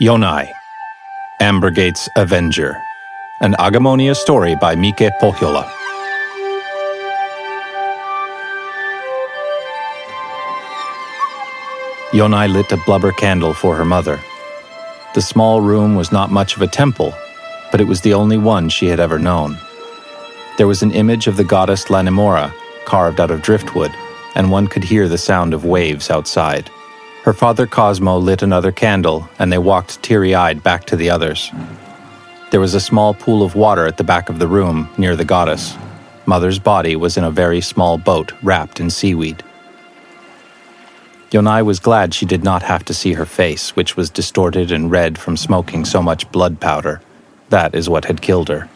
Yonai, Ambergate's Avenger, an Agamonia story by Mike Pohjola. Jonai lit a blubber candle for her mother. The small room was not much of a temple, but it was the only one she had ever known. There was an image of the goddess Lanimora carved out of driftwood, and one could hear the sound of waves outside. Her father Cosmo lit another candle, and they walked teary-eyed back to the others. There was a small pool of water at the back of the room, near the goddess. Mother's body was in a very small boat wrapped in seaweed. Yonai was glad she did not have to see her face, which was distorted and red from smoking so much blood powder. That is what had killed her.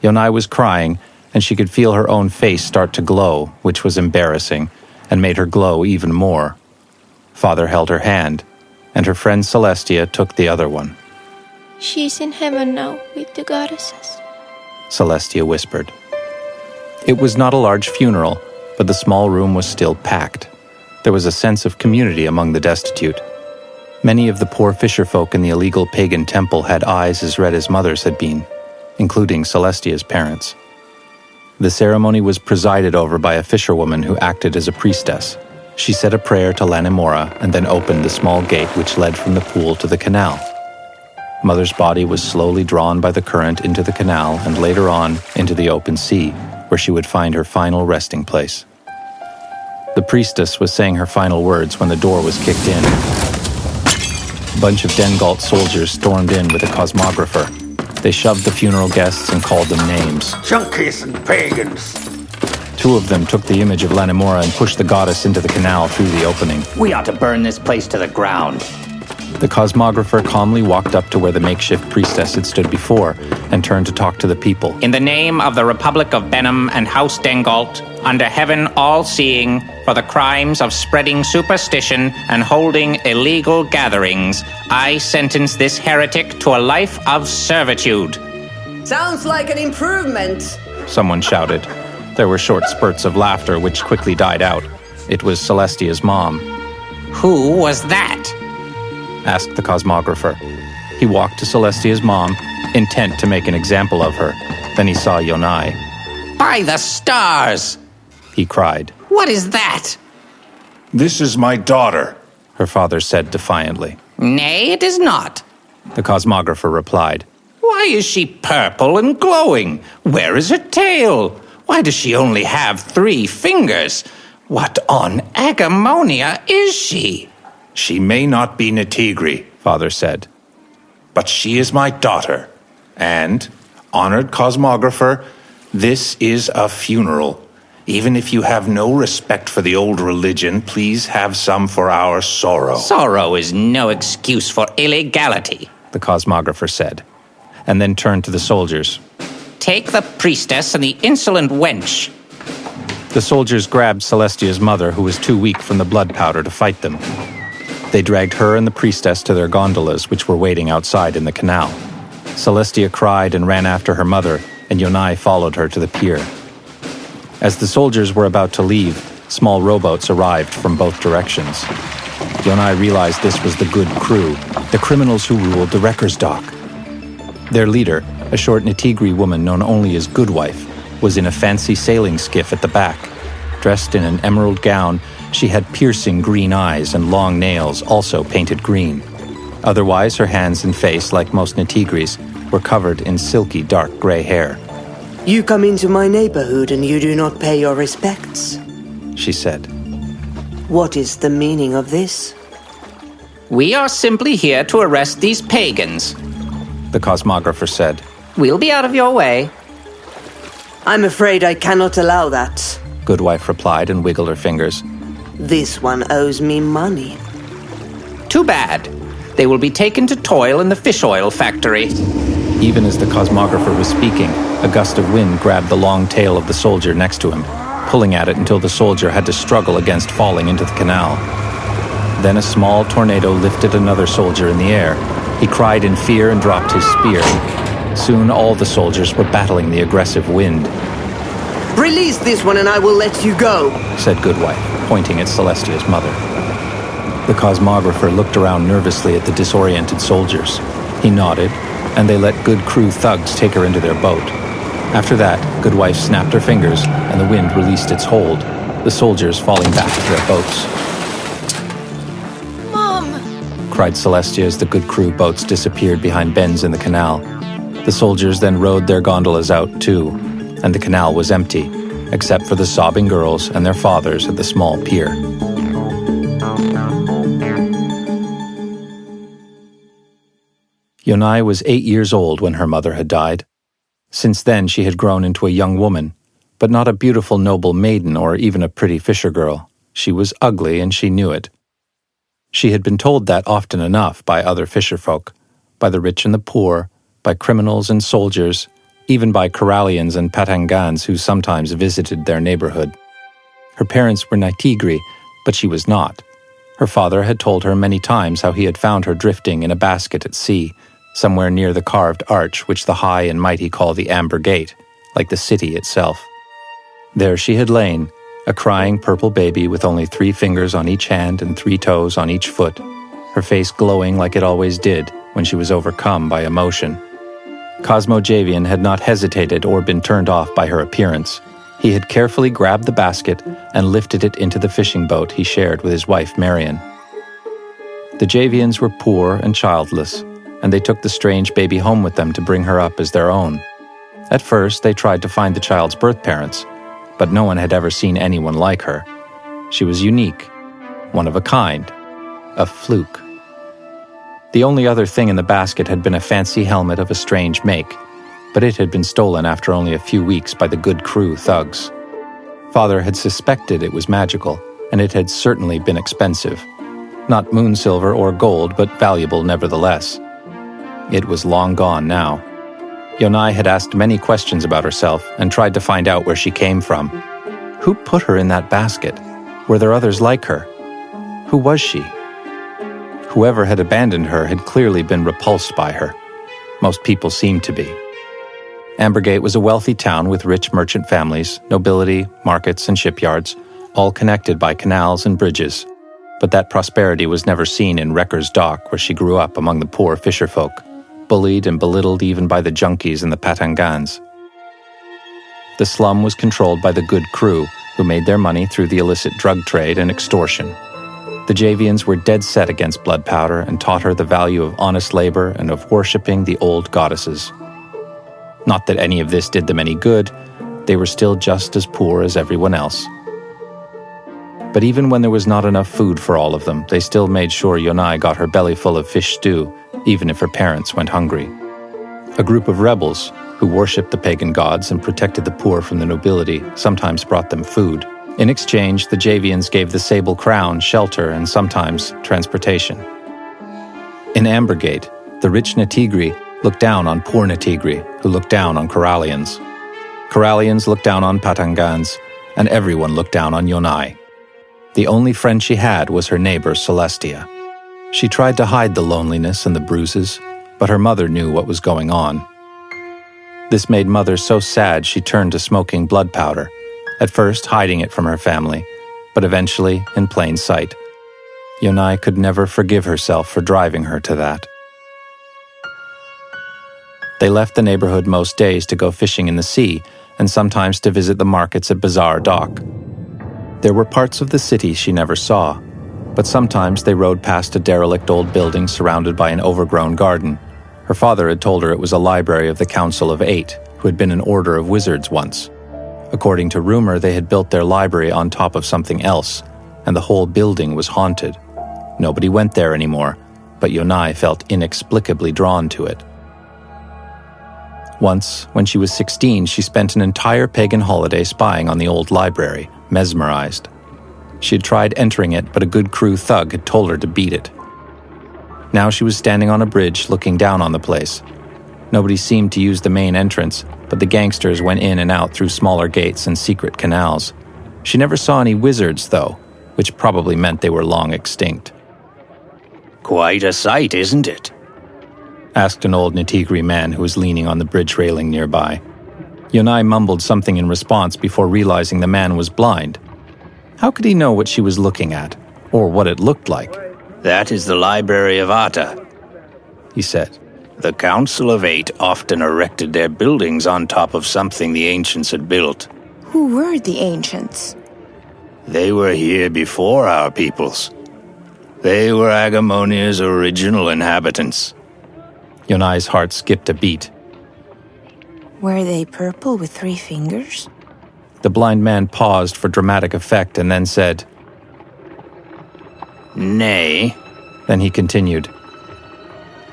Yonai was crying, and she could feel her own face start to glow, which was embarrassing, and made her glow even more. Father held her hand, and her friend Celestia took the other one. She's in heaven now with the goddesses, Celestia whispered. It was not a large funeral, but the small room was still packed. There was a sense of community among the destitute. Many of the poor fisherfolk in the illegal pagan temple had eyes as red as mother's had been, including Celestia's parents. The ceremony was presided over by a fisherwoman who acted as a priestess. She said a prayer to Lanimora and then opened the small gate which led from the pool to the canal. Mother's body was slowly drawn by the current into the canal and later on into the open sea, where she would find her final resting place. The priestess was saying her final words when the door was kicked in. A bunch of Dengalt soldiers stormed in with a cosmographer. They shoved the funeral guests and called them names. Junkies and pagans. Two of them took the image of Lanimora and pushed the goddess into the canal through the opening. We ought to burn this place to the ground. The cosmographer calmly walked up to where the makeshift priestess had stood before and turned to talk to the people. In the name of the Republic of Benham and House Dengalt, under heaven all-seeing, for the crimes of spreading superstition and holding illegal gatherings, I sentence this heretic to a life of servitude. Sounds like an improvement, Someone shouted. There were short spurts of laughter which quickly died out. It was Celestia's mom. Who was that? Asked the cosmographer. He walked to Celestia's mom, intent to make an example of her. Then he saw Yonai. By the stars! He cried. What is that? This is my daughter, Her father said defiantly. Nay, it is not. The cosmographer replied. Why is she purple and glowing? Where is her tail? Why does she only have 3 fingers? What on Agamonia is she? She may not be Natigri, Father said. but she is my daughter. And, honored cosmographer, this is a funeral. Even if you have no respect for the old religion, please have some for our sorrow. Sorrow is no excuse for illegality. The cosmographer said, and then turned to the soldiers. Take the priestess and the insolent wench. The soldiers grabbed Celestia's mother, who was too weak from the blood powder to fight them. They dragged her and the priestess to their gondolas, which were waiting outside in the canal. Celestia cried and ran after her mother, and Yonai followed her to the pier. As the soldiers were about to leave, small rowboats arrived from both directions. Yonai realized this was the good crew, the criminals who ruled the wrecker's dock. Their leader, a short Natigri woman known only as Goodwife, was in a fancy sailing skiff at the back. Dressed in an emerald gown, she had piercing green eyes and long nails, also painted green. Otherwise, her hands and face, like most Natigris, were covered in silky dark gray hair. You come into my neighborhood and you do not pay your respects. She said. What is the meaning of this? We are simply here to arrest these pagans. The cosmographer said. We'll be out of your way. I'm afraid I cannot allow that. Goodwife replied and wiggled her fingers. This one owes me money. Too bad. They will be taken to toil in the fish oil factory. Even as the cosmographer was speaking, a gust of wind grabbed the long tail of the soldier next to him, pulling at it until the soldier had to struggle against falling into the canal. Then a small tornado lifted another soldier in the air. He cried in fear and dropped his spear. Soon all the soldiers were battling the aggressive wind. Release this one and I will let you go, said Goodwife, pointing at Celestia's mother. The cosmographer looked around nervously at the disoriented soldiers. He nodded, and they let good crew thugs take her into their boat. After that, Goodwife snapped her fingers, and the wind released its hold, the soldiers falling back to their boats. Mom! Cried Celestia as the good crew boats disappeared behind bends in the canal. The soldiers then rowed their gondolas out, too, and the canal was empty, except for the sobbing girls and their fathers at the small pier. Yonai was 8 years old when her mother had died. Since then she had grown into a young woman, but not a beautiful noble maiden or even a pretty fisher girl. She was ugly and she knew it. She had been told that often enough by other fisherfolk, by the rich and the poor, by criminals and soldiers, even by Corallians and Patangans who sometimes visited their neighborhood. Her parents were Naitigri, but she was not. Her father had told her many times how he had found her drifting in a basket at sea, somewhere near the carved arch which the high and mighty call the Ambergate, like the city itself. There she had lain, a crying purple baby with only 3 fingers on each hand and 3 toes on each foot, her face glowing like it always did when she was overcome by emotion. Cosmo Javian had not hesitated or been turned off by her appearance. He had carefully grabbed the basket and lifted it into the fishing boat he shared with his wife Marion. The Javians were poor and childless, and they took the strange baby home with them to bring her up as their own. At first, they tried to find the child's birth parents, but no one had ever seen anyone like her. She was unique, one of a kind, a fluke. The only other thing in the basket had been a fancy helmet of a strange make, but it had been stolen after only a few weeks by the good crew thugs. Father had suspected it was magical, and it had certainly been expensive. Not moon silver or gold, but valuable nevertheless. It was long gone now. Yonai had asked many questions about herself and tried to find out where she came from. Who put her in that basket? Were there others like her? Who was she? Whoever had abandoned her had clearly been repulsed by her. Most people seemed to be. Ambergate was a wealthy town with rich merchant families, nobility, markets, and shipyards, all connected by canals and bridges. But that prosperity was never seen in Wrecker's Dock, where she grew up among the poor fisherfolk, bullied and belittled even by the junkies and the Patangans. The slum was controlled by the good crew, who made their money through the illicit drug trade and extortion. The Javians were dead set against blood powder and taught her the value of honest labor and of worshipping the old goddesses. Not that any of this did them any good, they were still just as poor as everyone else. But even when there was not enough food for all of them, they still made sure Yonai got her belly full of fish stew, even if her parents went hungry. A group of rebels, who worshipped the pagan gods and protected the poor from the nobility, sometimes brought them food. In exchange, the Javians gave the Sable Crown shelter and sometimes transportation. In Ambergate, the rich Naitigri looked down on poor Naitigri, who looked down on Corallians. Corallians looked down on Patangans, and everyone looked down on Yonai. The only friend she had was her neighbor Celestia. She tried to hide the loneliness and the bruises, but her mother knew what was going on. This made Mother so sad she turned to smoking blood powder, at first hiding it from her family, but eventually in plain sight. Yonai could never forgive herself for driving her to that. They left the neighborhood most days to go fishing in the sea, and sometimes to visit the markets at Bazaar Dock. There were parts of the city she never saw, but sometimes they rode past a derelict old building surrounded by an overgrown garden. Her father had told her it was a library of the Council of Eight, who had been an order of wizards once. According to rumor, they had built their library on top of something else, and the whole building was haunted. Nobody went there anymore, but Yonai felt inexplicably drawn to it. Once, when she was 16, she spent an entire pagan holiday spying on the old library, mesmerized. She had tried entering it, but a good crew thug had told her to beat it. Now she was standing on a bridge looking down on the place. Nobody seemed to use the main entrance, but the gangsters went in and out through smaller gates and secret canals. She never saw any wizards, though, which probably meant they were long extinct. Quite a sight, isn't it? Asked an old Naitigri man who was leaning on the bridge railing nearby. Yonai mumbled something in response before realizing the man was blind. How could he know what she was looking at, or what it looked like? That is the library of Arta, he said. The Council of Eight often erected their buildings on top of something the ancients had built. Who were the ancients? They were here before our peoples. They were Agamonia's original inhabitants. Yonai's heart skipped a beat. Were they purple with 3 fingers? The blind man paused for dramatic effect and then said, Nay, then he continued,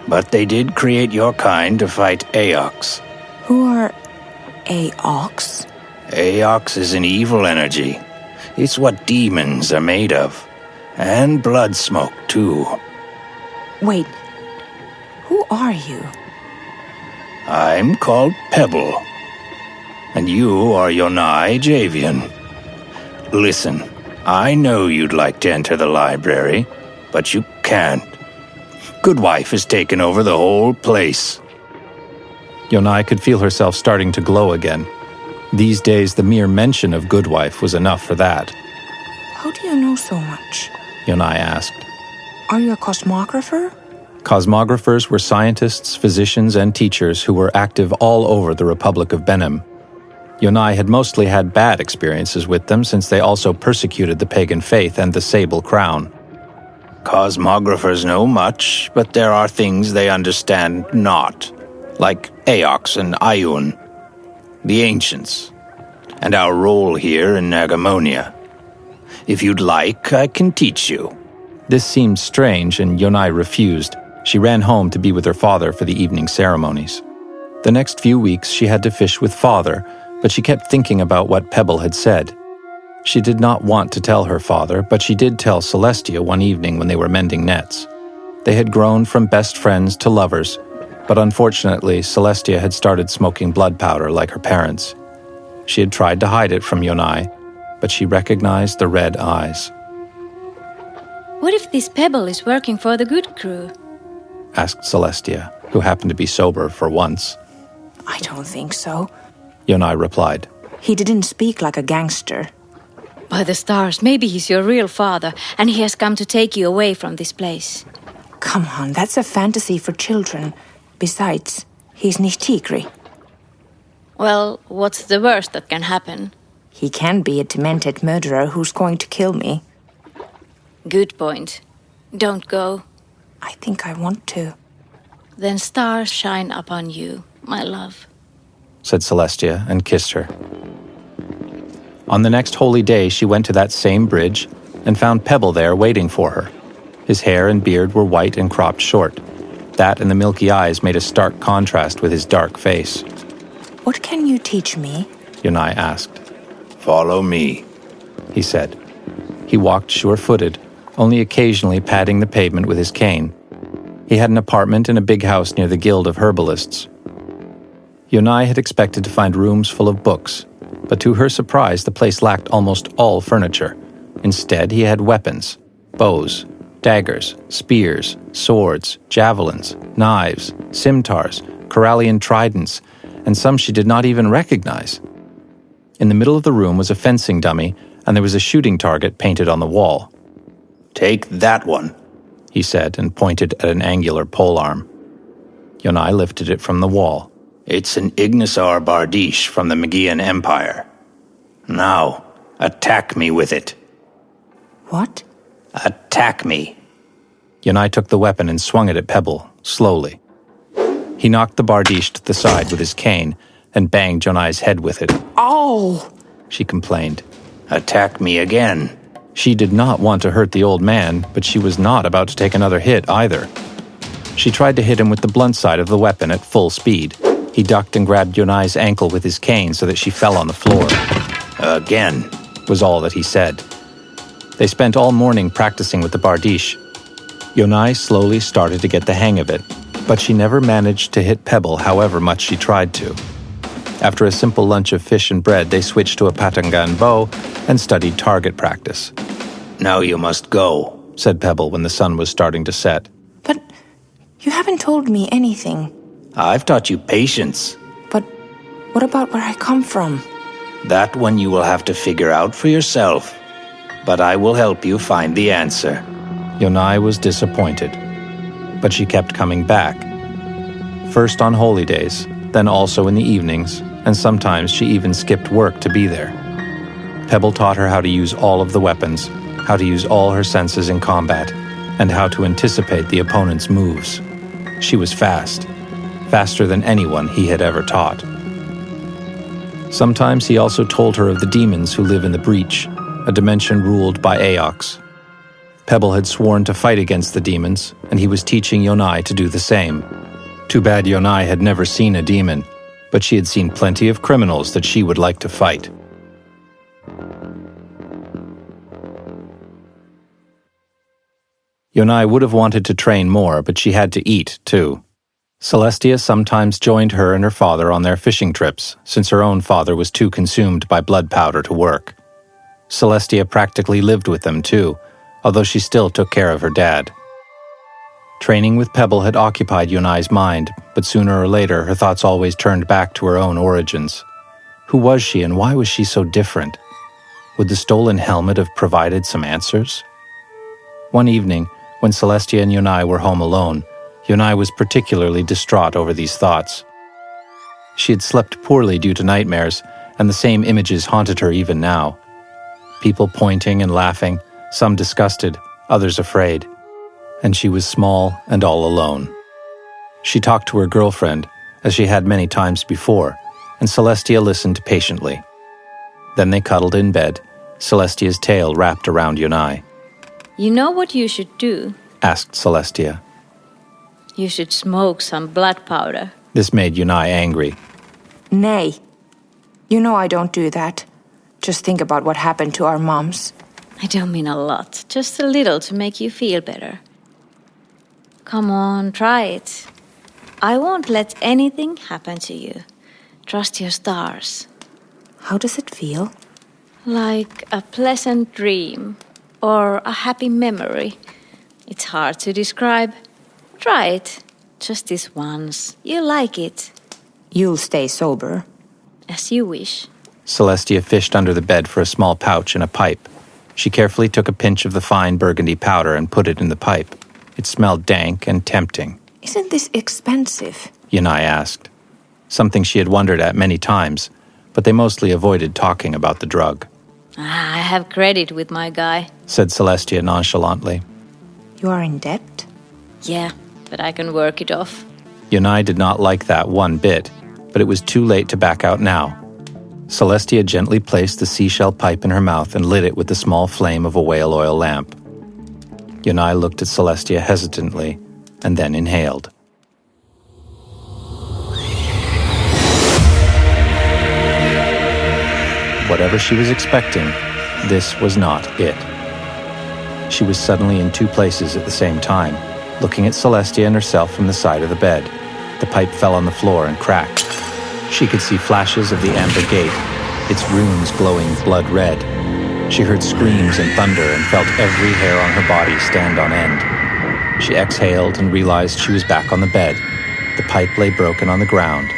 but they did create your kind to fight Aox. Who are Aox? Aox is an evil energy. It's what demons are made of. And blood smoke, too. Wait, who are you? I'm called Pebble. And you are Yonai Javian. Listen, I know you'd like to enter the library, but you can't. Goodwife has taken over the whole place. Yonai could feel herself starting to glow again. These days, the mere mention of Goodwife was enough for that. How do you know so much? Yonai asked. Are you a cosmographer? Cosmographers were scientists, physicians, and teachers who were active all over the Republic of Benem. Yonai had mostly had bad experiences with them since they also persecuted the pagan faith and the sable crown. Cosmographers know much, but there are things they understand not, like Aox and Ayun, the ancients, and our role here in Agamonia. If you'd like, I can teach you. This seemed strange, and Yonai refused. She ran home to be with her father for the evening ceremonies. The next few weeks she had to fish with father, but she kept thinking about what Pebble had said. She did not want to tell her father, but she did tell Celestia one evening when they were mending nets. They had grown from best friends to lovers, but unfortunately Celestia had started smoking blood powder like her parents. She had tried to hide it from Yonai, but she recognized the red eyes. What if this Pebble is working for the good crew? Asked Celestia, who happened to be sober for once. I don't think so. Yonai replied. He didn't speak like a gangster. By the stars, maybe he's your real father, and he has come to take you away from this place. Come on, that's a fantasy for children. Besides, he's Nishtigri. Well, what's the worst that can happen? He can be a demented murderer who's going to kill me. Good point. Don't go. I think I want to. Then stars shine upon you, my love, said Celestia and kissed her. On the next holy day, she went to that same bridge and found Pebble there waiting for her. His hair and beard were white and cropped short. That and the milky eyes made a stark contrast with his dark face. What can you teach me? Yonai asked. Follow me, he said. He walked sure-footed, only occasionally patting the pavement with his cane. He had an apartment in a big house near the Guild of Herbalists. Yonai had expected to find rooms full of books, but to her surprise, the place lacked almost all furniture. Instead, he had weapons, bows, daggers, spears, swords, javelins, knives, scimitars, Corallian tridents, and some she did not even recognize. In the middle of the room was a fencing dummy, and there was a shooting target painted on the wall. Take that one, he said, and pointed at an angular polearm. Yonai lifted it from the wall. It's an Ignisar Bardiche from the Magian Empire. Now, attack me with it. What? Attack me. Yonai took the weapon and swung it at Pebble, slowly. He knocked the Bardiche to the side with his cane and banged Jonai's head with it. Oh! She complained. Attack me again. She did not want to hurt the old man, but she was not about to take another hit either. She tried to hit him with the blunt side of the weapon at full speed. He ducked and grabbed Yonai's ankle with his cane so that she fell on the floor. Again, was all that he said. They spent all morning practicing with the Bardiche. Yonai slowly started to get the hang of it, but she never managed to hit Pebble however much she tried to. After a simple lunch of fish and bread, they switched to a patangan bow and studied target practice. Now you must go, said Pebble when the sun was starting to set. But you haven't told me anything. I've taught you patience. But what about where I come from? That one you will have to figure out for yourself. But I will help you find the answer. Yonai was disappointed, but she kept coming back. First on holy days, then also in the evenings, and sometimes she even skipped work to be there. Pebble taught her how to use all of the weapons, how to use all her senses in combat, and how to anticipate the opponent's moves. She was fast, faster than anyone he had ever taught. Sometimes he also told her of the demons who live in the breach, a dimension ruled by Aox. Pebble had sworn to fight against the demons, and he was teaching Yonai to do the same. Too bad Yonai had never seen a demon, but she had seen plenty of criminals that she would like to fight. Yonai would have wanted to train more, but she had to eat, too. Celestia sometimes joined her and her father on their fishing trips, since her own father was too consumed by blood powder to work. Celestia practically lived with them, too, although she still took care of her dad. Training with Pebble had occupied Yonai's mind, but sooner or later her thoughts always turned back to her own origins. Who was she and why was she so different? Would the stolen helmet have provided some answers? One evening, when Celestia and Yonai were home alone, Yonai was particularly distraught over these thoughts. She had slept poorly due to nightmares, and the same images haunted her even now. People pointing and laughing, some disgusted, others afraid. And she was small and all alone. She talked to her girlfriend, as she had many times before, and Celestia listened patiently. Then they cuddled in bed, Celestia's tail wrapped around Yonai. You know what you should do? Asked Celestia. You should smoke some blood powder. This made Yonai angry. Nay. You know I don't do that. Just think about what happened to our moms. I don't mean a lot, just a little to make you feel better. Come on, try it. I won't let anything happen to you. Trust your stars. How does it feel? Like a pleasant dream or a happy memory. It's hard to describe. Try it. Just this once. You'll like it. You'll stay sober. As you wish. Celestia fished under the bed for a small pouch and a pipe. She carefully took a pinch of the fine burgundy powder and put it in the pipe. It smelled dank and tempting. Isn't this expensive? Yonai asked. Something she had wondered at many times, but they mostly avoided talking about the drug. I have credit with my guy, said Celestia nonchalantly. You are in debt? Yeah, but I can work it off. Yonai did not like that one bit, but it was too late to back out now. Celestia gently placed the seashell pipe in her mouth and lit it with the small flame of a whale oil lamp. Yonai looked at Celestia hesitantly, and then inhaled. Whatever she was expecting, this was not it. She was suddenly in two places at the same time, looking at Celestia and herself from the side of the bed. The pipe fell on the floor and cracked. She could see flashes of the amber gate, its runes glowing blood red. She heard screams and thunder and felt every hair on her body stand on end. She exhaled and realized she was back on the bed. The pipe lay broken on the ground.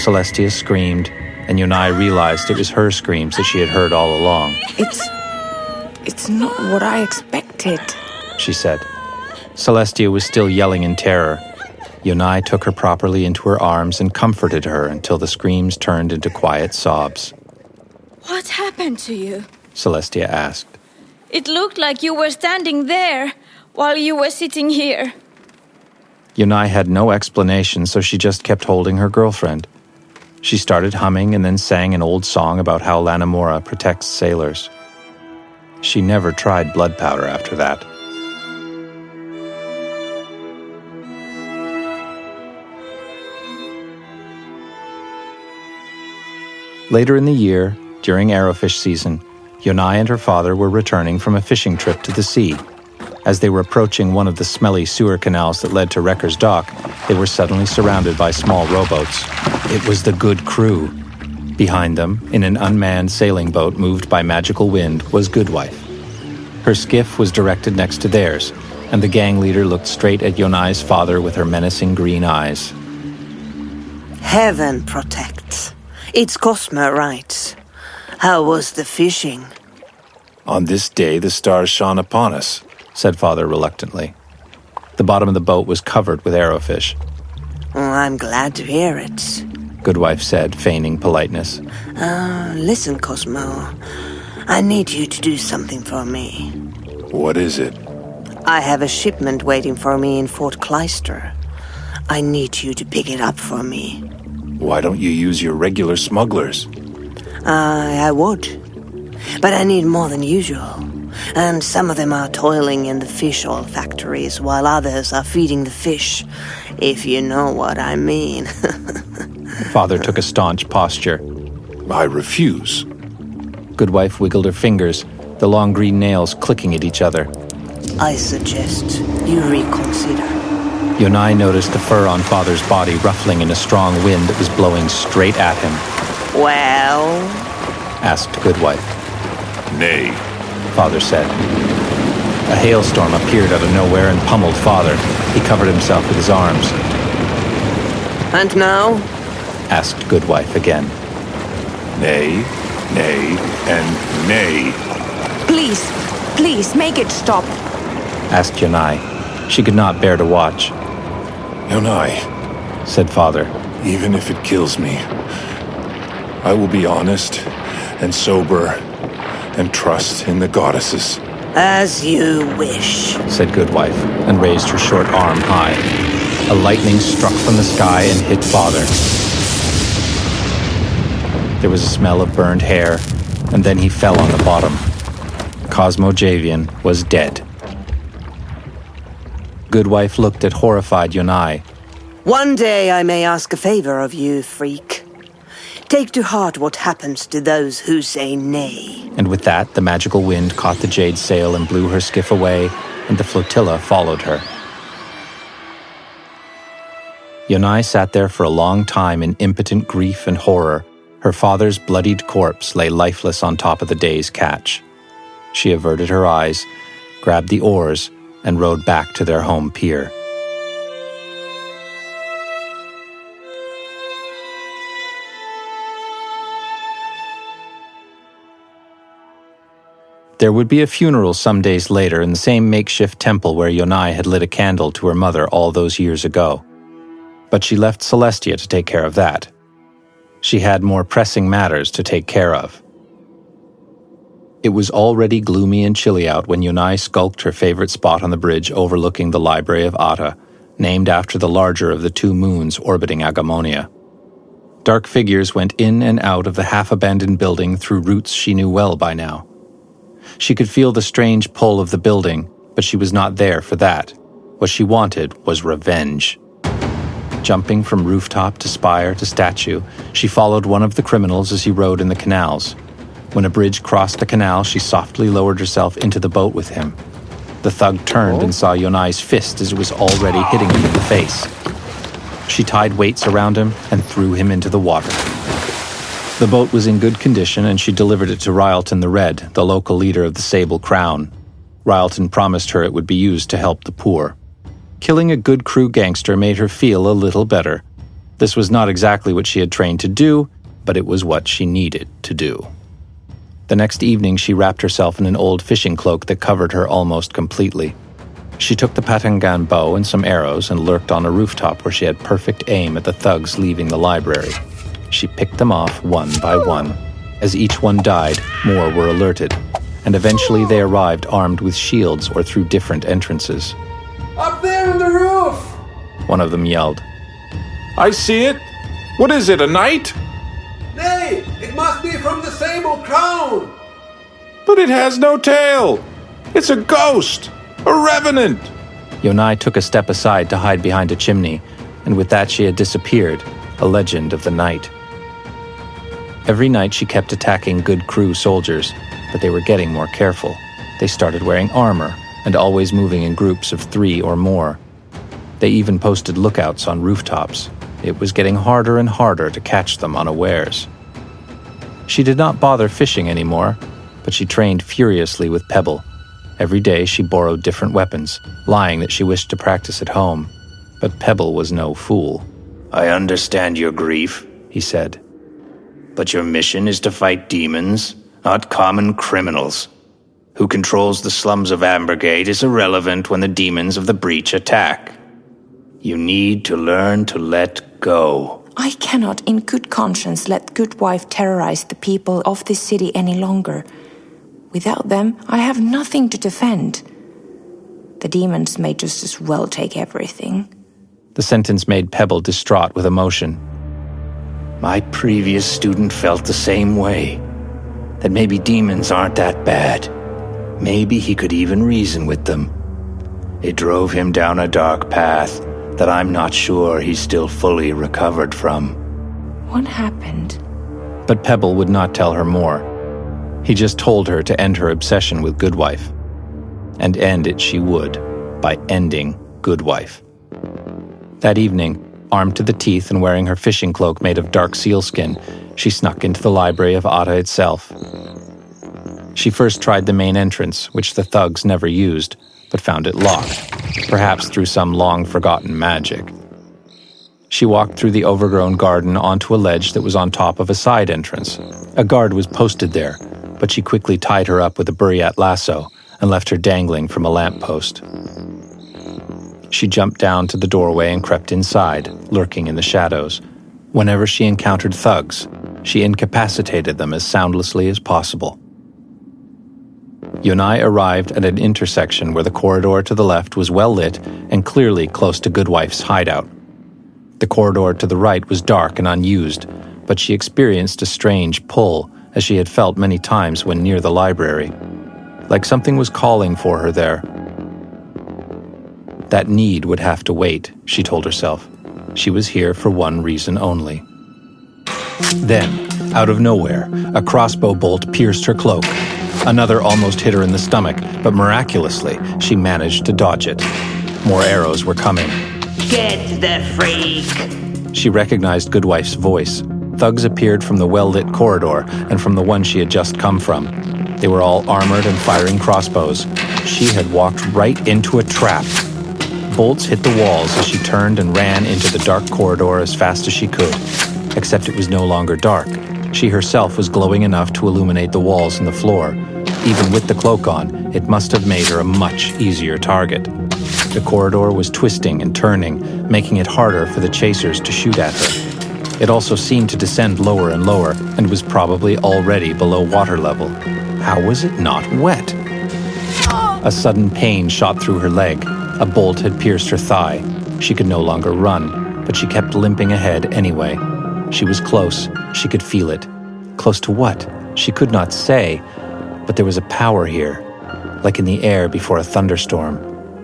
Celestia screamed, and Yonai realized it was her screams that she had heard all along. It's not what I expected, she said. Celestia was still yelling in terror. Yonai took her properly into her arms and comforted her until the screams turned into quiet sobs. What happened to you? Celestia asked. It looked like you were standing there while you were sitting here. Yonai had no explanation, so she just kept holding her girlfriend. She started humming and then sang an old song about how Lanamora protects sailors. She never tried blood powder after that. Later in the year, during arrowfish season, Yonai and her father were returning from a fishing trip to the sea. As they were approaching one of the smelly sewer canals that led to Wrecker's Dock, they were suddenly surrounded by small rowboats. It was the Good Crew. Behind them, in an unmanned sailing boat moved by magical wind, was Goodwife. Her skiff was directed next to theirs, and the gang leader looked straight at Yonai's father with her menacing green eyes. Heaven protects. It's Cosmo rights. How was the fishing? On this day the stars shone upon us, said Father reluctantly. The bottom of the boat was covered with arrowfish. Oh, I'm glad to hear it. Goodwife said, feigning politeness. Listen, Cosmo. I need you to do something for me. What is it? I have a shipment waiting for me in Fort Clyster. I need you to pick it up for me. Why don't you use your regular smugglers? I would. But I need more than usual. And some of them are toiling in the fish oil factories, while others are feeding the fish, if you know what I mean. Father took a staunch posture. I refuse. Goodwife wiggled her fingers, the long green nails clicking at each other. I suggest you reconsider. Yonai noticed the fur on Father's body ruffling in a strong wind that was blowing straight at him. Well? Asked Goodwife. Nay, Father said. A hailstorm appeared out of nowhere and pummeled Father. He covered himself with his arms. And now? Asked Goodwife again. nay, nay, and nay. Please, make it stop. Asked Jonai. She could not bear to watch. Yonai, Said Father. even if it kills me, I will be honest and sober and trust in the goddesses. As you wish. Said Goodwife, and raised her short arm high. A lightning struck from the sky and hit Father. There was a smell of burned hair, and then he fell on the bottom. Cosmo Javian was dead. Goodwife looked at horrified Yonai. One day I may ask a favor of you, freak. Take to heart what happens to those who say nay. And with that, the magical wind caught the jade sail and blew her skiff away, and the flotilla followed her. Yonai sat there for a long time in impotent grief and horror. Her father's bloodied corpse lay lifeless on top of the day's catch. She averted her eyes, grabbed the oars, and rowed back to their home pier. There would be a funeral some days later in the same makeshift temple where Yonai had lit a candle to her mother all those years ago. But she left Celestia to take care of that. She had more pressing matters to take care of. It was already gloomy and chilly out when Yonai skulked her favorite spot on the bridge overlooking the library of Arta, named after the larger of the two moons orbiting Agamonia. Dark figures went in and out of the half-abandoned building through routes she knew well by now. She could feel the strange pull of the building, but she was not there for that. What she wanted was revenge. Jumping from rooftop to spire to statue, she followed one of the criminals as he rode in the canals. When a bridge crossed the canal, she softly lowered herself into the boat with him. The thug turned and saw Yonai's fist as it was already hitting him in the face. She tied weights around him and threw him into the water. The boat was in good condition, and she delivered it to Ryalton the Red, the local leader of the Sable Crown. Ryalton promised her it would be used to help the poor. Killing a good crew gangster made her feel a little better. This was not exactly what she had trained to do, but it was what she needed to do. The next evening, she wrapped herself in an old fishing cloak that covered her almost completely. She took the Patangan bow and some arrows and lurked on a rooftop where she had perfect aim at the thugs leaving the library. She picked them off one by one. As each one died, more were alerted, and eventually they arrived armed with shields or through different entrances. Up there on the roof! One of them yelled. I see it. What is it, a knight? Nay, it must be from the Sable Crown! But it has no tail. It's a ghost, a revenant. Yonai took a step aside to hide behind a chimney, and with that she had disappeared, a legend of the night. Every night she kept attacking good crew soldiers, but they were getting more careful. They started wearing armor and always moving in groups of 3 or more. They even posted lookouts on rooftops. It was getting harder and harder to catch them unawares. She did not bother fishing anymore, but she trained furiously with Pebble. Every day she borrowed different weapons, lying that she wished to practice at home. But Pebble was no fool. I understand your grief, he said. But your mission is to fight demons, not common criminals. who controls the slums of Ambergate is irrelevant when the demons of the breach attack. You need to learn to let go. I cannot in good conscience let Goodwife terrorize the people of this city any longer. Without them, I have nothing to defend. The demons may just as well take everything. The sentence made Pebble distraught with emotion. My previous student felt the same way. That maybe demons aren't that bad. Maybe he could even reason with them. It drove him down a dark path that I'm not sure he's still fully recovered from. What happened? But Pebble would not tell her more. He just told her to end her obsession with Goodwife. And end it she would, by ending Goodwife. That evening, armed to the teeth and wearing her fishing cloak made of dark sealskin, she snuck into the library of Arta itself. She first tried the main entrance, which the thugs never used, but found it locked, perhaps through some long-forgotten magic. She walked through the overgrown garden onto a ledge that was on top of a side entrance. A guard was posted there, but she quickly tied her up with a Buryat lasso and left her dangling from a lamppost. She jumped down to the doorway and crept inside, lurking in the shadows. Whenever she encountered thugs, she incapacitated them as soundlessly as possible. Yonai arrived at an intersection where the corridor to the left was well lit and clearly close to Goodwife's hideout. The corridor to the right was dark and unused, but she experienced a strange pull, as she had felt many times when near the library. Like something was calling for her there. That need would have to wait, she told herself. She was here for one reason only. Then, out of nowhere, a crossbow bolt pierced her cloak. Another almost hit her in the stomach, but miraculously, she managed to dodge it. More arrows were coming. Get the freak! She recognized Goodwife's voice. Thugs appeared from the well-lit corridor and from the one she had just come from. They were all armored and firing crossbows. She had walked right into a trap. Bolts hit the walls as she turned and ran into the dark corridor as fast as she could. Except it was no longer dark. She herself was glowing enough to illuminate the walls and the floor. Even with the cloak on, it must have made her a much easier target. The corridor was twisting and turning, making it harder for the chasers to shoot at her. It also seemed to descend lower and lower, and was probably already below water level. How was it not wet? A sudden pain shot through her leg. A bolt had pierced her thigh. She could no longer run, but she kept limping ahead anyway. She was close. She could feel it. Close to what? She could not say, but there was a power here, like in the air before a thunderstorm,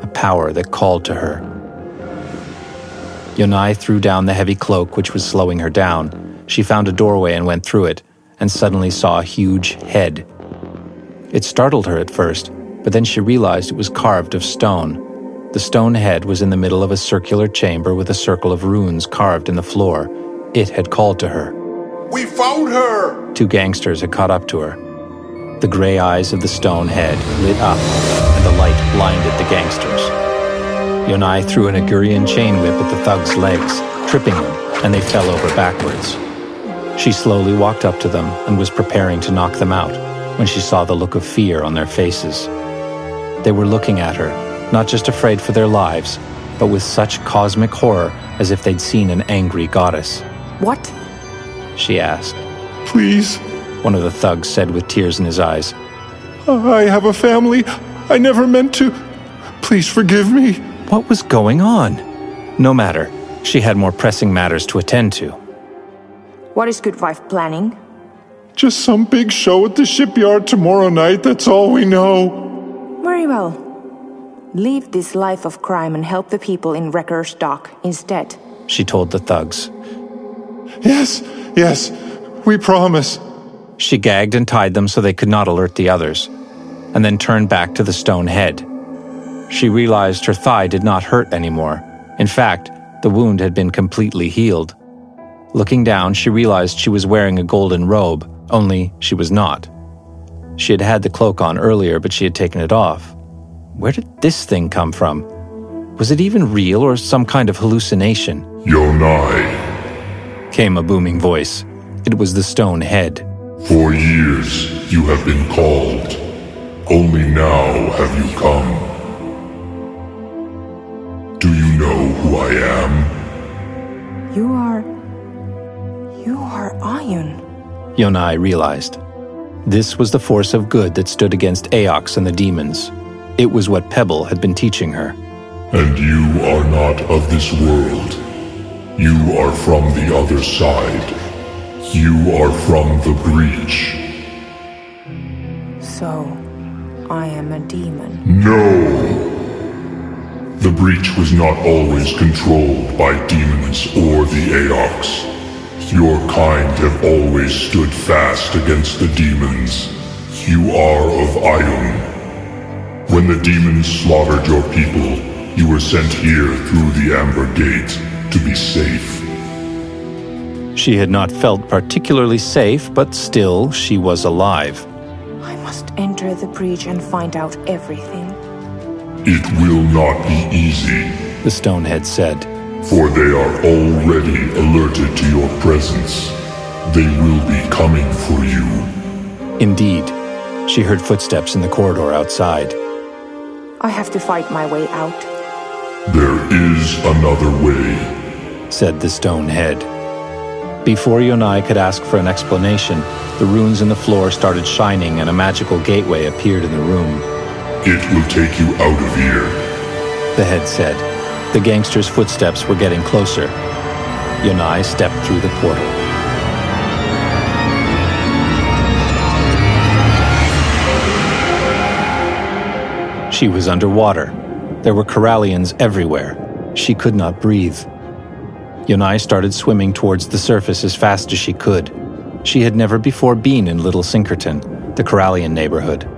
a power that called to her. Yonai threw down the heavy cloak which was slowing her down. She found a doorway and went through it, and suddenly saw a huge head. It startled her at first, but then she realized it was carved of stone. The stone head was in the middle of a circular chamber with a circle of runes carved in the floor. It had called to her. We found her! Two gangsters had caught up to her. The gray eyes of the stone head lit up, and the light blinded the gangsters. Yonai threw an Augurian chain whip at the thugs' legs, tripping them, and they fell over backwards. She slowly walked up to them and was preparing to knock them out when she saw the look of fear on their faces. They were looking at her, not just afraid for their lives, but with such cosmic horror as if they'd seen an angry goddess. What? She asked. Please. One of the thugs said with tears in his eyes. I have a family. I never meant to. Please forgive me. What was going on? No matter. She had more pressing matters to attend to. What is Goodwife planning? Just some big show at the shipyard tomorrow night, that's all we know. Very well. Leave this life of crime and help the people in Wrecker's Dock instead, she told the thugs. Yes, we promise. She gagged and tied them so they could not alert the others, and then turned back to the stone head. She realized her thigh did not hurt anymore. In fact, the wound had been completely healed. Looking down, she realized she was wearing a golden robe, only she was not. She had had the cloak on earlier, but she had taken it off. Where did this thing come from? Was it even real or some kind of hallucination? Yonai, came a booming voice. It was the stone head. For years you have been called. Only now have you come. Do you know who I am? You are Ion. Yonai realized. This was the force of good that stood against Aox and the demons. It was what Pebble had been teaching her. And you are not of this world. You are from the other side. You are from the breach. So, I am a demon. No! The breach was not always controlled by demons or the Aox. Your kind have always stood fast against the demons. You are of Ion. When the demons slaughtered your people, you were sent here through the Amber Gate to be safe. She had not felt particularly safe, but still, she was alive. I must enter the breach and find out everything. It will not be easy, The Stonehead said. for they are already alerted to your presence. They will be coming for you. Indeed, she heard footsteps in the corridor outside. I have to fight my way out. There is another way. Said the Stonehead. Before Yonai could ask for an explanation, the runes in the floor started shining and a magical gateway appeared in the room. It will take you out of here. The head said. The gangster's footsteps were getting closer. Yonai stepped through the portal. She was underwater. There were Corallians everywhere. She could not breathe. Yonai started swimming towards the surface as fast as she could. She had never before been in Little Sinkerton, the Corallian neighborhood.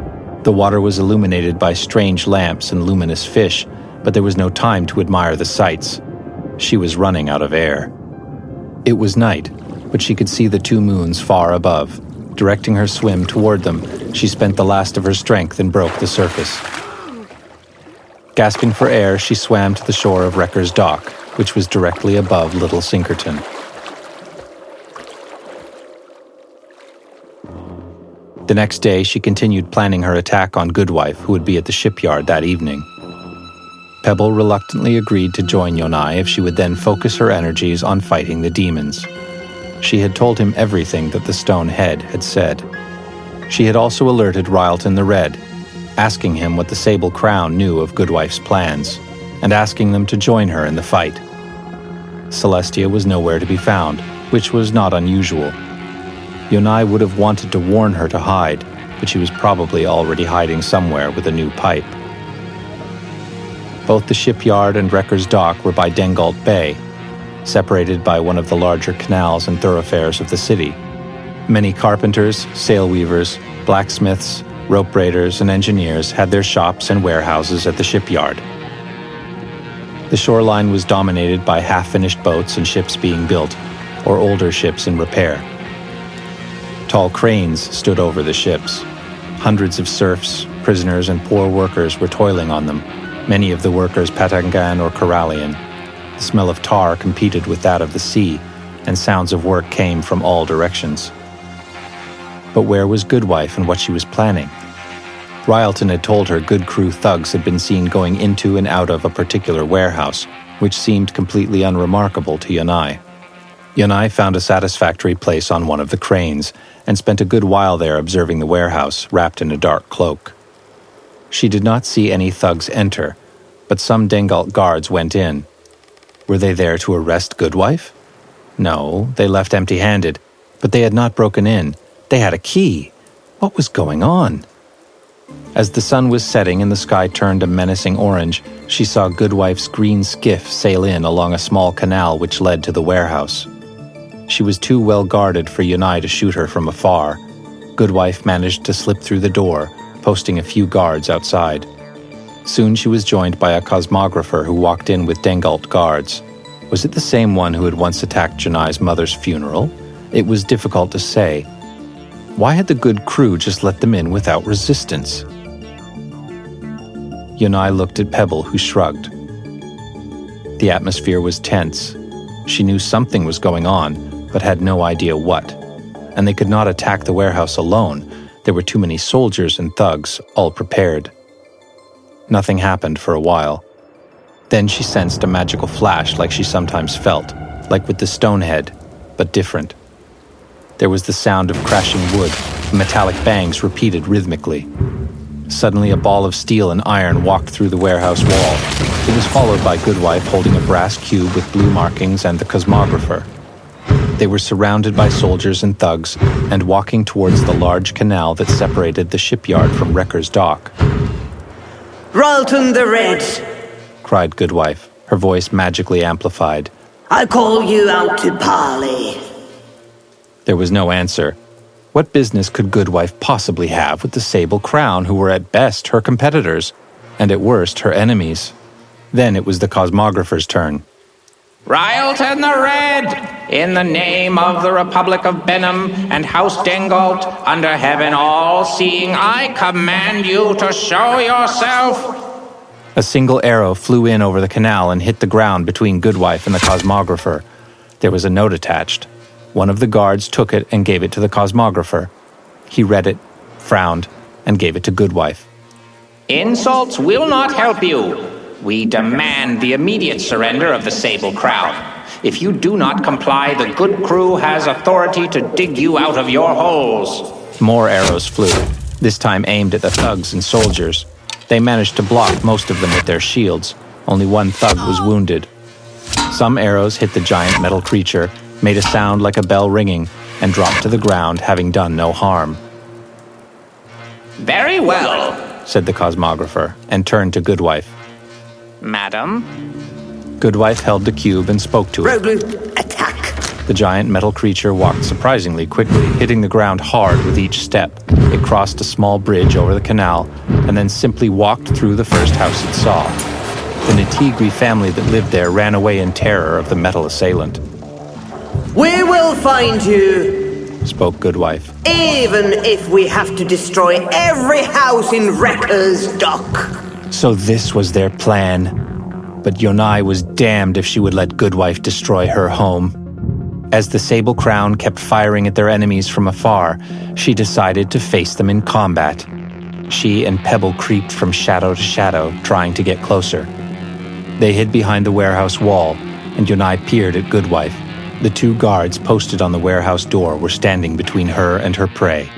The water was illuminated by strange lamps and luminous fish, but there was no time to admire the sights. She was running out of air. It was night, but she could see the two moons far above. Directing her swim toward them, she spent the last of her strength and broke the surface. Gasping for air, she swam to the shore of Wrecker's Dock, which was directly above Little Sinkerton. The next day, she continued planning her attack on Goodwife, who would be at the shipyard that evening. Pebble reluctantly agreed to join Yonai if she would then focus her energies on fighting the demons. She had told him everything that the Stonehead had said. She had also alerted Ryalton the Red, asking him what the Sable Crown knew of Goodwife's plans, and asking them to join her in the fight. Celestia was nowhere to be found, which was not unusual. Yonai would have wanted to warn her to hide, but she was probably already hiding somewhere with a new pipe. Both the shipyard and Wrecker's Dock were by Dengalt Bay, separated by one of the larger canals and thoroughfares of the city. Many carpenters, sail weavers, blacksmiths, rope braiders, and engineers had their shops and warehouses at the shipyard. The shoreline was dominated by half-finished boats and ships being built, or older ships in repair. Tall cranes stood over the ships. Hundreds of serfs, prisoners, and poor workers were toiling on them, many of the workers Patangan or Corallian. The smell of tar competed with that of the sea, and sounds of work came from all directions. But where was Goodwife and what she was planning? Ryalton had told her good crew thugs had been seen going into and out of a particular warehouse, which seemed completely unremarkable to Yonai. Yonai found a satisfactory place on one of the cranes and spent a good while there observing the warehouse, wrapped in a dark cloak. She did not see any thugs enter, but some Dengalt guards went in. Were they there to arrest Goodwife? No, they left empty-handed, but they had not broken in. They had a key. What was going on? As the sun was setting and the sky turned a menacing orange, she saw Goodwife's green skiff sail in along a small canal which led to the warehouse. She was too well guarded for Yonai to shoot her from afar. Goodwife managed to slip through the door, posting a few guards outside. Soon she was joined by a cosmographer who walked in with Dengalt guards. Was it the same one who had once attacked Jonai's mother's funeral? It was difficult to say. Why had the good crew just let them in without resistance? Yonai looked at Pebble, who shrugged. The atmosphere was tense. She knew something was going on, but had no idea what. And they could not attack the warehouse alone. There were too many soldiers and thugs, all prepared. Nothing happened for a while. Then she sensed a magical flash like she sometimes felt, like with the stonehead, but different. There was the sound of crashing wood, metallic bangs repeated rhythmically. Suddenly a ball of steel and iron walked through the warehouse wall. It was followed by Goodwife holding a brass cube with blue markings and the cosmographer. They were surrounded by soldiers and thugs and walking towards the large canal that separated the shipyard from Wrecker's Dock. Ralton the Red, cried Goodwife, her voice magically amplified. I call you out to parley. There was no answer. What business could Goodwife possibly have with the Sable Crown, who were at best her competitors, and at worst her enemies? Then it was the cosmographer's turn. Rylton the Red, in the name of the Republic of Benham and House Dengalt, under heaven all-seeing, I command you to show yourself. A single arrow flew in over the canal and hit the ground between Goodwife and the cosmographer. There was a note attached. One of the guards took it and gave it to the cosmographer. He read it, frowned, and gave it to Goodwife. Insults will not help you. We demand the immediate surrender of the Sable Crown. If you do not comply, the good crew has authority to dig you out of your holes. More arrows flew, this time aimed at the thugs and soldiers. They managed to block most of them with their shields. Only one thug was wounded. Some arrows hit the giant metal creature, made a sound like a bell ringing, and dropped to the ground, having done no harm. Very well, said the cosmographer, and turned to Goodwife. Madam? Goodwife held the cube and spoke to it. Rogue, attack! The giant metal creature walked surprisingly quickly, hitting the ground hard with each step. It crossed a small bridge over the canal, and then simply walked through the first house it saw. The Natigri family that lived there ran away in terror of the metal assailant. We will find you, spoke Goodwife. Even if we have to destroy every house in Wrecker's Dock. So this was their plan. But Yonai was damned if she would let Goodwife destroy her home. As the Sable Crown kept firing at their enemies from afar, she decided to face them in combat. She and Pebble creeped from shadow to shadow, trying to get closer. They hid behind the warehouse wall, and Yonai peered at Goodwife. The two guards posted on the warehouse door were standing between her and her prey.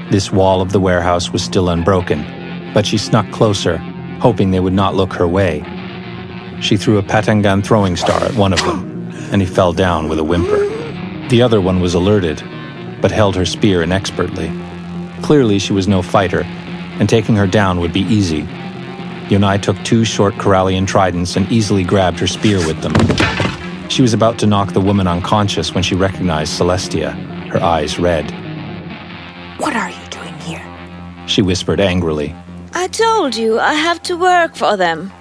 This wall of the warehouse was still unbroken, but she snuck closer, hoping they would not look her way. She threw a patangan throwing star at one of them, and he fell down with a whimper. The other one was alerted, but held her spear inexpertly. Clearly she was no fighter, and taking her down would be easy. Yonai took two short Corallian tridents and easily grabbed her spear with them. She was about to knock the woman unconscious when she recognized Celestia, her eyes red. What are you doing here? She whispered angrily. I told you I have to work for them.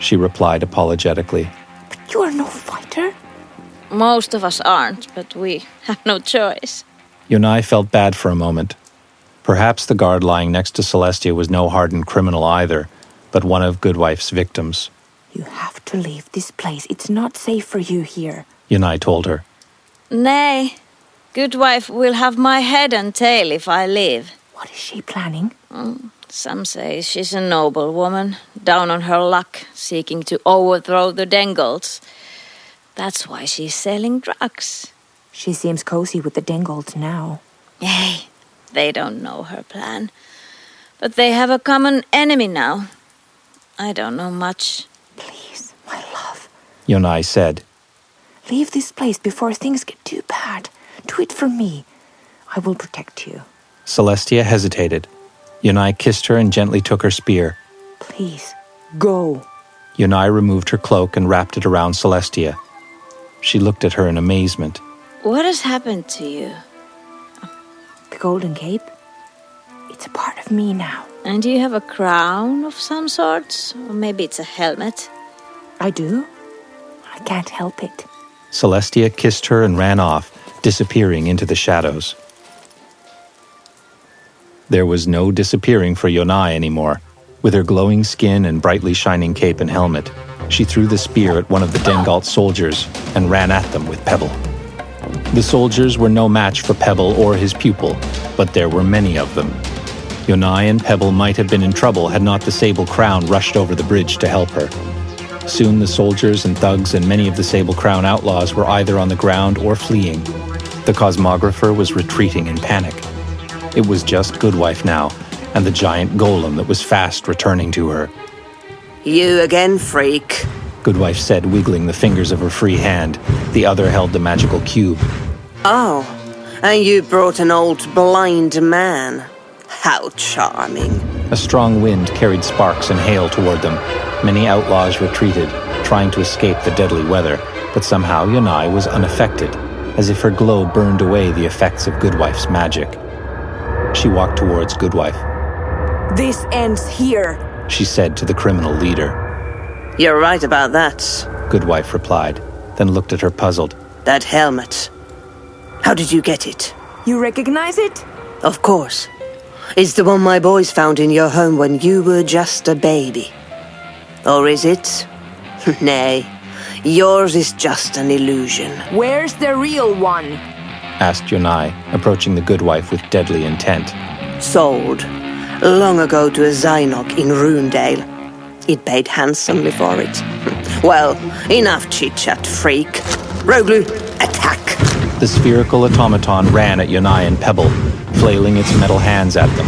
She replied apologetically. But you are no fighter. Most of us aren't, but we have no choice. Yonai felt bad for a moment. Perhaps the guard lying next to Celestia was no hardened criminal either, but one of Goodwife's victims. You have to leave this place. It's not safe for you here, Yonai told her. Nay, Goodwife will have my head and tail if I leave. What is she planning? Some say she's a noble woman, down on her luck, seeking to overthrow the Dengalts. That's why she's selling drugs. She seems cozy with the Dengalts now. Hey, they don't know her plan. But they have a common enemy now. I don't know much. Please, my love, Yonai said. Leave this place before things get too bad. Do it for me. I will protect you. Celestia hesitated. Yonai kissed her and gently took her spear. Please, go. Yonai removed her cloak and wrapped it around Celestia. She looked at her in amazement. What has happened to you? The golden cape? It's a part of me now. And you have a crown of some sort? Or maybe it's a helmet? I do. I can't help it. Celestia kissed her and ran off, disappearing into the shadows. There was no disappearing for Yonai anymore. With her glowing skin and brightly shining cape and helmet, she threw the spear at one of the Dengalt soldiers and ran at them with Pebble. The soldiers were no match for Pebble or his pupil, but there were many of them. Yonai and Pebble might have been in trouble had not the Sable Crown rushed over the bridge to help her. Soon the soldiers and thugs and many of the Sable Crown outlaws were either on the ground or fleeing. The cosmographer was retreating in panic. It was just Goodwife now, and the giant golem that was fast returning to her. You again, freak, Goodwife said, wiggling the fingers of her free hand. The other held the magical cube. Oh, and you brought an old blind man. How charming. A strong wind carried sparks and hail toward them. Many outlaws retreated, trying to escape the deadly weather, but somehow Yonai was unaffected, as if her glow burned away the effects of Goodwife's magic. She walked towards Goodwife. This ends here, she said to the criminal leader. You're right about that, Goodwife replied, then looked at her puzzled. That helmet. How did you get it? You recognize it? Of course. It's the one my boys found in your home when you were just a baby. Or is it? Nay, yours is just an illusion. Where's the real one? Asked Jonai, approaching the Goodwife with deadly intent. Sold. Long ago to a Zynok in Runedale. It paid handsomely for it. Well, enough chit-chat, freak. Roglu, attack! The spherical automaton ran at Yonai and Pebble, flailing its metal hands at them.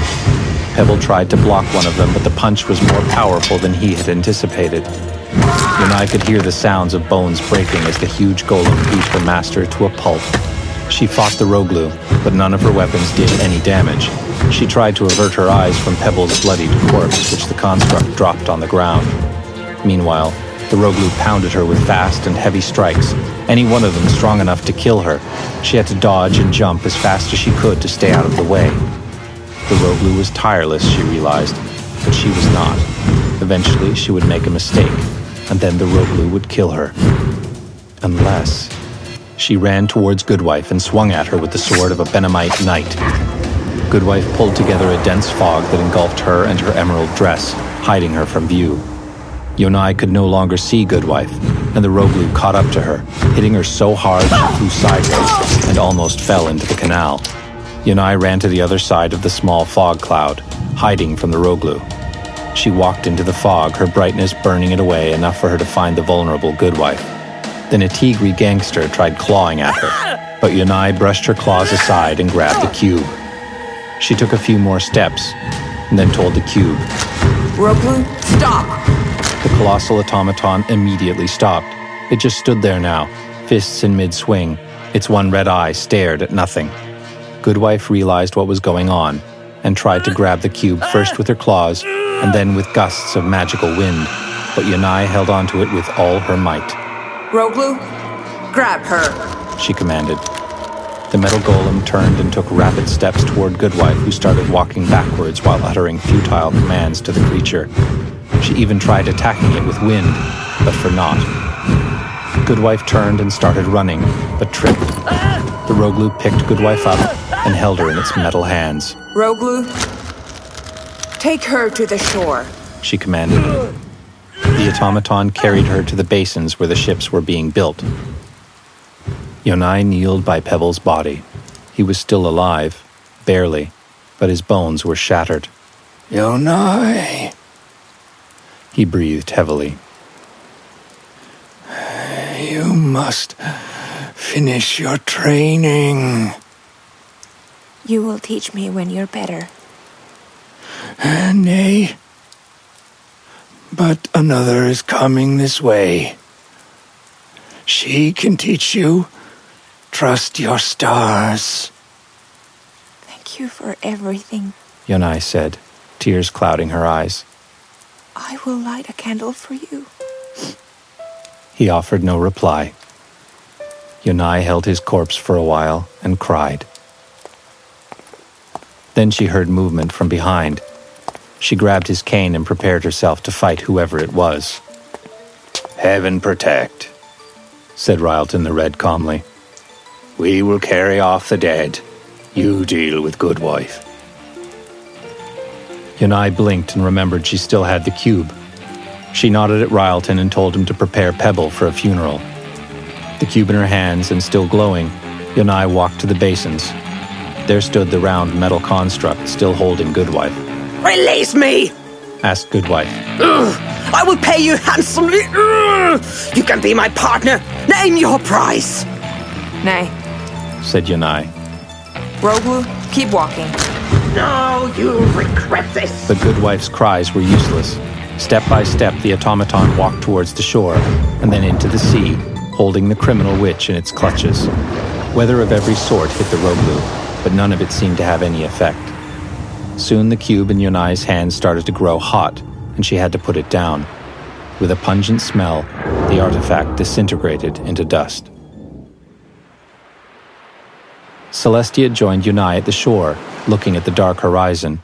Pebble tried to block one of them, but the punch was more powerful than he had anticipated. Yonai could hear the sounds of bones breaking as the huge golem beat her master to a pulp. She fought the Roglu, but none of her weapons did any damage. She tried to avert her eyes from Pebble's bloodied corpse, which the construct dropped on the ground. Meanwhile, the Roglu pounded her with fast and heavy strikes, any one of them strong enough to kill her. She had to dodge and jump as fast as she could to stay out of the way. The Roglu was tireless, she realized, but she was not. Eventually, she would make a mistake, and then the Roglu would kill her. Unless... She ran towards Goodwife and swung at her with the sword of a Benamite knight. Goodwife pulled together a dense fog that engulfed her and her emerald dress, hiding her from view. Yonai could no longer see Goodwife, and the Roglu caught up to her, hitting her so hard she flew sideways and almost fell into the canal. Yonai ran to the other side of the small fog cloud, hiding from the Roglu. She walked into the fog, her brightness burning it away enough for her to find the vulnerable Goodwife. Then a Tigri gangster tried clawing at her, but Yonai brushed her claws aside and grabbed the cube. She took a few more steps, and then told the cube. Roglu, stop! The colossal automaton immediately stopped. It just stood there now, fists in mid-swing. Its one red eye stared at nothing. Goodwife realized what was going on, and tried to grab the cube first with her claws, and then with gusts of magical wind, but Yonai held onto it with all her might. Roglu, grab her, she commanded. The metal golem turned and took rapid steps toward Goodwife, who started walking backwards while uttering futile commands to the creature. She even tried attacking it with wind, but for naught. Goodwife turned and started running, but tripped. The Roglu picked Goodwife up and held her in its metal hands. Roglu, take her to the shore, she commanded. The automaton carried her to the basins where the ships were being built. Yonai kneeled by Pebble's body. He was still alive, barely, but his bones were shattered. Yonai, he breathed heavily. You must finish your training. You will teach me when you're better. Nay. But another is coming this way. She can teach you. Trust your stars. Thank you for everything, Yonai said, tears clouding her eyes. I will light a candle for you. He offered no reply. Yonai held his corpse for a while and cried. Then she heard movement from behind. She grabbed his cane and prepared herself to fight whoever it was. Heaven protect, said Ryleton the Red calmly. We will carry off the dead. You deal with Goodwife. Yonai blinked and remembered she still had the cube. She nodded at Ryleton and told him to prepare Pebble for a funeral. The cube in her hands and still glowing, Yonai walked to the basins. There stood the round metal construct still holding Goodwife. Release me! asked Goodwife. I will pay you handsomely. You can be my partner. Name your price. Nay. Said Yonai. Rogu, keep walking. No, you'll regret this. The Goodwife's cries were useless. Step by step, the automaton walked towards the shore, and then into the sea, holding the criminal witch in its clutches. Weather of every sort hit the Rogu, but none of it seemed to have any effect. Soon the cube in Yonai's hand started to grow hot, and she had to put it down. With a pungent smell, the artifact disintegrated into dust. Celestia joined Yonai at the shore, looking at the dark horizon.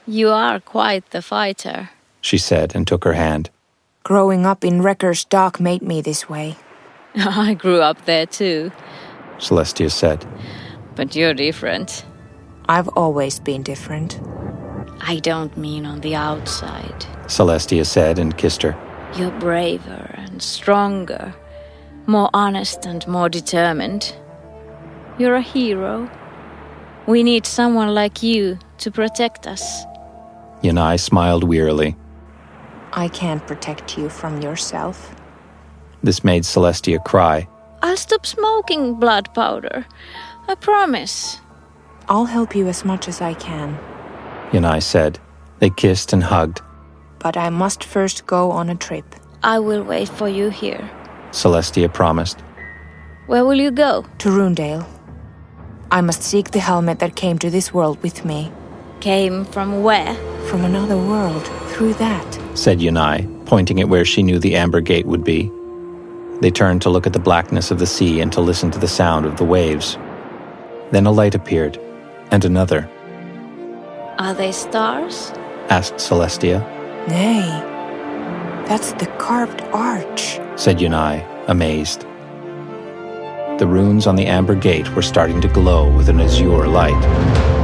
You are quite the fighter, she said and took her hand. Growing up in Wrecker's Dock made me this way. I grew up there too. Celestia said. But you're different. I've always been different. I don't mean on the outside. Celestia said and kissed her. You're braver and stronger, more honest and more determined. You're a hero. We need someone like you to protect us. Yonai smiled wearily. I can't protect you from yourself. This made Celestia cry. I'll stop smoking blood powder. I promise. I'll help you as much as I can. Yonai said. They kissed and hugged. But I must first go on a trip. I will wait for you here. Celestia promised. Where will you go? To Runedale. I must seek the helmet that came to this world with me. Came from where? From another world, through that, said Yonai, pointing at where she knew the Ambergate would be. They turned to look at the blackness of the sea and to listen to the sound of the waves. Then a light appeared, and another. Are they stars? Asked Celestia. Nay, that's the carved arch, said Yonai, amazed. The runes on the Amber Gate were starting to glow with an azure light.